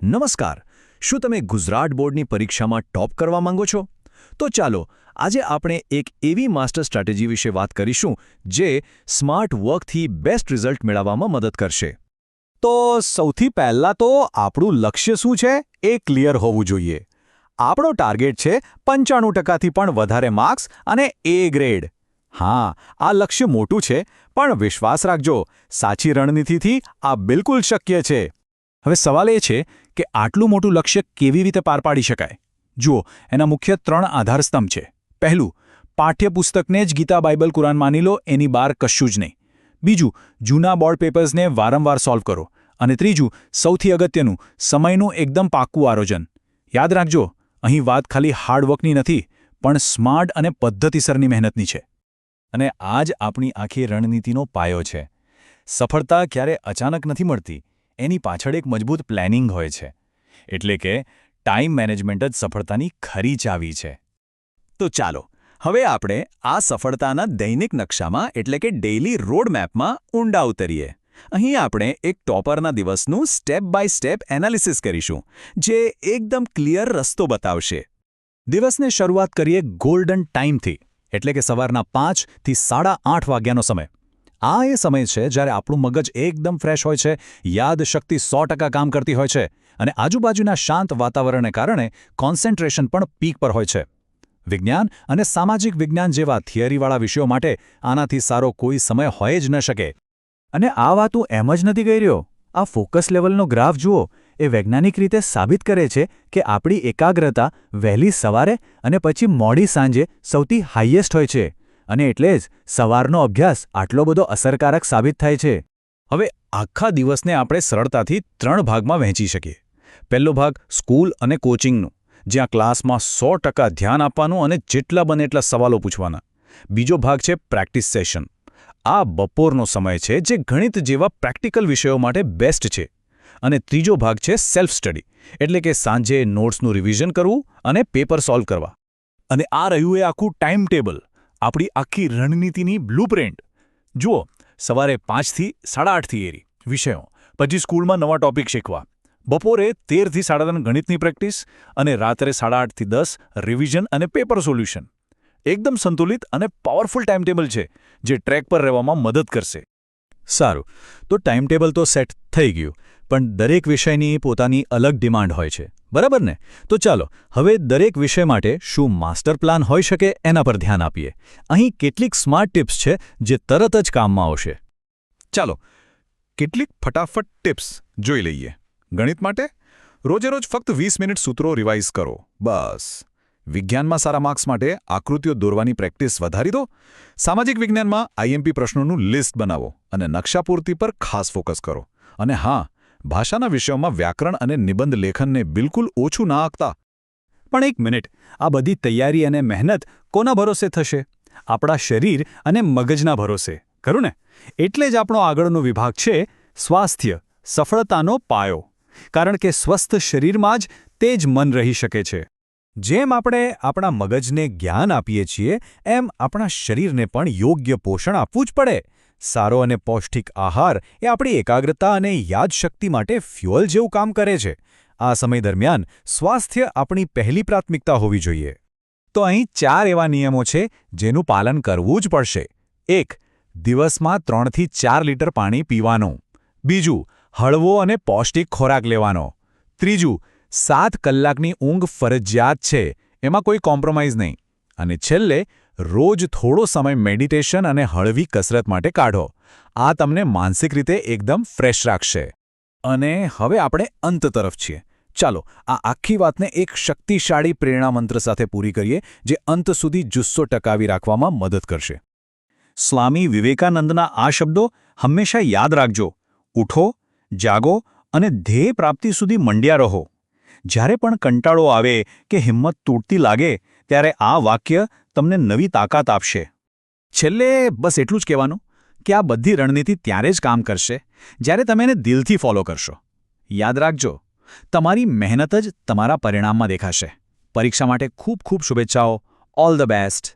નમસ્કાર. શું તમે ગુજરાત બોર્ડની પરીક્ષામાં ટોપ કરવા માંગો છો? તો ચાલો આજે આપણે એક એવી માસ્ટર સ્ટ્રેટેજી વિશે વાત કરીશું જે સ્માર્ટ વર્કથી બેસ્ટ રિઝલ્ટ મેળવવામાં મદદ કરશે. તો સૌથી પહેલાં તો આપણું લક્ષ્ય શું છે એ ક્લિયર હોવું જોઈએ. આપણો ટાર્ગેટ છે 95%થી પણ વધારે માર્ક્સ અને એ ગ્રેડ. હા, આ લક્ષ્ય મોટું છે, પણ વિશ્વાસ રાખજો, સાચી રણનીતિથી આ બિલકુલ શક્ય છે. હવે સવાલ એ છે કે આટલું મોટું લક્ષ્ય કેવી રીતે પાર પાડી શકાય? જુઓ, એના મુખ્ય 3 આધારસ્તંભ છે. પહેલું, પાઠ્યપુસ્તકને જ ગીતા બાઇબલ કુરાન માની લો, એની બહાર કશું જ નહીં. બીજું, જૂના બોર્ડ પેપર્સને વારંવાર સોલ્વ કરો. અને ત્રીજું, સૌથી અગત્યનું, સમયનું એકદમ પાક્કું આયોજન. યાદ રાખજો, અહીં વાત ખાલી હાર્ડવર્કની નથી, પણ સ્માર્ટ અને પદ્ધતિસરની મહેનતની છે. અને આ જ આપણી આખી રણનીતિનો પાયો છે. સફળતા ક્યારે અચાનક નથી મળતી, એની પાછળ એક મજબૂત પ્લાનિંગ હોય છે. એટલે કે ટાઈમ મેનેજમેન્ટ જ સફળતાની ખરી ચાવી છે. તો ચાલો હવે આપણે આ સફળતાના દૈનિક નકશામાં એટલે કે ડેઇલી રોડમેપમાં ઊંડા ઉતરીએ. અહીં આપણે એક ટોપરના દિવસનું સ્ટેપ બાય સ્ટેપ એનાલિસિસ કરીશું, જે એકદમ ક્લિયર રસ્તો બતાવશે. દિવસને શરૂઆત કરીએ ગોલ્ડન ટાઈમથી, એટલે કે સવારના 5 થી 8:30 વાગ્યાનો સમય. આ એ સમય છે જ્યારે આપણું મગજ એકદમ ફ્રેશ હોય છે, યાદશક્તિ 100% કામ કરતી હોય છે, અને આજુબાજુના શાંત વાતાવરણને કારણે કોન્સન્ટ્રેશન પણ પીક પર હોય છે. વિજ્ઞાન અને સામાજિક વિજ્ઞાન જેવા થિયરીવાળા વિષયો માટે આનાથી સારો કોઈ સમય હોય જ ન શકે. અને આ વાત હું એમ જ નથી કહી રહ્યો. આ ફોકસ લેવલનો ગ્રાફ જુઓ, એ વૈજ્ઞાનિક રીતે સાબિત કરે છે કે આપણી એકાગ્રતા વહેલી સવારે અને પછી મોડી સાંજે સૌથી હાઈએસ્ટ હોય છે. અને એટલે જ સવારનો અભ્યાસ આટલો બધો અસરકારક સાબિત થાય છે. હવે આખા દિવસને આપણે સરળતાથી 3 ભાગમાં વહેંચી શકીએ. પહેલો ભાગ સ્કૂલ અને કોચિંગનું, જ્યાં ક્લાસમાં 100% ધ્યાન આપવાનું અને જેટલા બને એટલા સવાલો પૂછવાના. બીજો ભાગ છે પ્રેક્ટિસ સેશન. આ બપોરનો સમય છે જે ગણિત જેવા પ્રેક્ટિકલ વિષયો માટે બેસ્ટ છે. અને ત્રીજો ભાગ છે સેલ્ફ સ્ટડી, એટલે કે સાંજે નોટ્સનું રિવિઝન કરવું અને પેપર સોલ્વ કરવા. અને આ રહ્યું એ આખું ટાઈમ ટેબલ, આપણી આખી રણનીતિની બ્લુપ્રિન્ટ. જુઓ, સવારે 5 થી 8:30 થિયરી વિષયો, પછી સ્કૂલમાં નવા ટોપિક શીખવા, બપોરે 13 થી 3:30 ગણિતની પ્રેક્ટિસ, અને રાત્રે 8:30 થી 10 રિવિઝન અને પેપર સોલ્યુશન. એકદમ સંતુલિત અને પાવરફુલ ટાઈમટેબલ છે જે ટ્રેક પર રહેવામાં મદદ કરશે. સારું, તો ટાઈમટેબલ તો સેટ થઈ ગયું, પણ દરેક વિષયની પોતાની અલગ ડિમાન્ડ હોય છે, બરાબર ને? તો ચાલો હવે દરેક વિષય માટે શું માસ્ટર પ્લાન હોઈ શકે એના પર ધ્યાન આપીએ. અહીં કેટલીક સ્માર્ટ ટિપ્સ છે જે તરત જ કામમાં આવશે. ચાલો કેટલીક ફટાફટ ટિપ્સ જોઈ લઈએ. ગણિત માટે રોજેરોજ ફક્ત 20 મિનિટ સૂત્રો રિવાઇઝ કરો, બસ. વિજ્ઞાનમાં સારા માર્ક્સ માટે આકૃતિઓ દોરવાની પ્રેક્ટિસ વધારી દો. સામાજિક વિજ્ઞાનમાં આઈએમપી પ્રશ્નોનું લિસ્ટ બનાવો અને નકશાપૂર્તિ પર ખાસ ફોકસ કરો. અને હા, ભાષાના વિષયોમાં વ્યાકરણ અને નિબંધ લેખનને બિલકુલ ઓછું ના આંકતા. પણ એક મિનિટ, આ બધી તૈયારી અને મહેનત કોના ભરોસે થશે? આપણા શરીર અને મગજના ભરોસે, ખરું ને? એટલે જ આપણો આગળનો વિભાગ છે સ્વાસ્થ્ય, સફળતાનો પાયો. કારણ કે સ્વસ્થ શરીરમાં જ તે જ મન રહી શકે છે. જેમ આપણે આપણા મગજને જ્ઞાન આપીએ છીએ, એમ આપણા શરીરને પણ યોગ્ય પોષણ આપવું જ પડે. સારો અને પૌષ્ટિક આહાર એ આપણી એકાગ્રતા અને યાદશક્તિ માટે ફ્યુઅલ જેવું કામ કરે છે. આ સમય દરમિયાન સ્વાસ્થ્ય આપણી પહેલી પ્રાથમિકતા હોવી જોઈએ. તો અહીં 4 એવા નિયમો છે જેનું પાલન કરવું જ પડશે. 1. દિવસમાં 3 થી 4 લીટર પાણી પીવાનું. 2. હળવો અને પૌષ્ટિક ખોરાક લેવાનો. 3. 7 કલાકની ઊંઘ ફરજિયાત છે, એમાં કોઈ કોમ્પ્રોમાઇઝ નહીં. અને છેલ્લે, રોજ થોડો સમય મેડિટેશન અને હળવી કસરત માટે કાઢો. આ તમને માનસિક રીતે એકદમ ફ્રેશ રાખશે. અને હવે આપણે અંત તરફ છીએ. ચાલો આ આખી વાતને એક શક્તિશાળી પ્રેરણા મંત્ર સાથે પૂરી કરીએ, જે અંત સુધી જુસ્સો ટકાવી રાખવામાં મદદ કરશે. સ્વામી વિવેકાનંદના આ શબ્દો હંમેશા યાદ રાખજો. ઉઠો, જાગો અને ધ્યેય પ્રાપ્તિ સુધી મંડ્યા રહો. જ્યારે પણ કંટાળો આવે કે હિંમત તૂટતી લાગે, ત્યારે આ વાક્ય તમને નવી તાકાત આપશે. છેલ્લે બસ એટલું જ કહેવાનું કે આ બધી રણનીતિ ત્યારે જ કામ કરશે જ્યારે તમે એને દિલથી ફોલો કરશો. યાદ રાખજો, તમારી મહેનત જ તમારા પરિણામમાં દેખાશે. પરીક્ષા માટે ખૂબ ખૂબ શુભેચ્છાઓ. All the best.